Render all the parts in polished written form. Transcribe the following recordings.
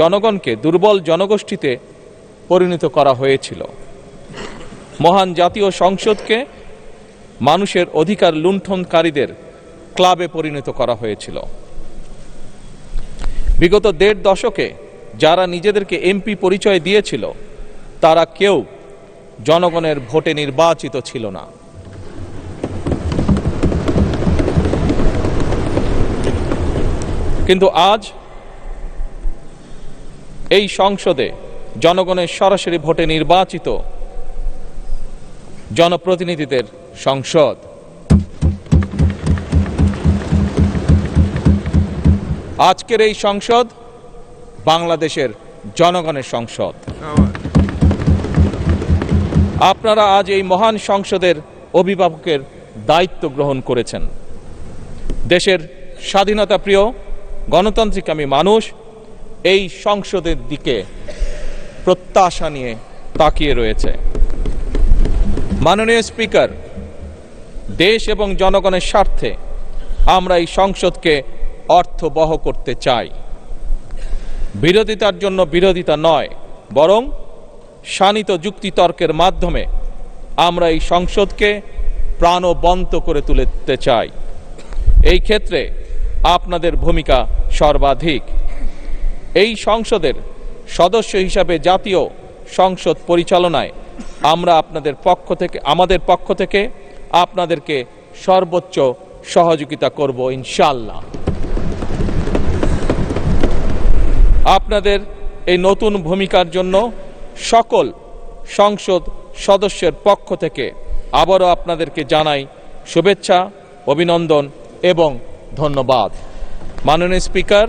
জনগণকে দুর্বল জনগোষ্ঠীতে পরিণত করা হয়েছিল। মহান জাতীয় সংসদকে মানুষের অধিকার লুণ্ঠনকারীদের ক্লাবে পরিণত করা হয়েছিল। বিগত ১.৫ দশকে যারা নিজেদেরকে এমপি পরিচয় দিয়েছিল তারা কেউ জনগণের ভোটে নির্বাচিত ছিল না। কিন্তু আজ এই সংসদে জনগণের সরাসরি ভোটে নির্বাচিত জনপ্রতিনিধিদের সংসদ। আজকের এই সংসদ বাংলাদেশের জনগণের সংসদ। আপনারা আজ এই মহান সংসদের অভিভাবকের দায়িত্ব গ্রহণ করেছেন। দেশের স্বাধীনতা প্রিয় গণতান্ত্রিকামী মানুষ এই সংসদের দিকে প্রত্যাশা নিয়ে তাকিয়ে রয়েছে। মাননীয় স্পিকার, দেশ এবং জনগণের স্বার্থে আমরা এই সংসদকে অর্থবহ করতে চাই। বিরোধিতার জন্য বিরোধিতা নয়, বরং শানিত যুক্তিতর্কের মাধ্যমে আমরা এই সংসদকে প্রাণবন্ত করে তুলতে চাই। এই ক্ষেত্রে আপনাদের ভূমিকা সর্বাধিক। এই সংসদের সদস্য হিসাবে জাতীয় সংসদ পরিচালনায় আমরা আমাদের পক্ষ থেকে আপনাদেরকে সর্বোচ্চ সহযোগিতা করব ইনশাআল্লাহ। আপনাদের এই নতুন ভূমিকার জন্য সকল সংসদ সদস্যের পক্ষ থেকে আবারও আপনাদেরকে জানাই শুভেচ্ছা, অভিনন্দন এবং ধন্যবাদ। মাননীয় স্পিকার,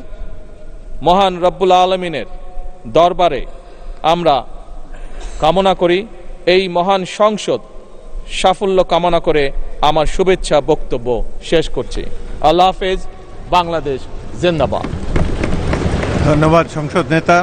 মহান রব্বুল আলামিনের দরবারে আমরা কামনা করি এই মহান সংসদ সাফল্য কামনা করে আমার শুভেচ্ছা বক্তব্য শেষ করছি। আল্লাহ হাফেজ। বাংলাদেশ জিন্দাবাদ। ধন্যবাদ সংসদ নেতা।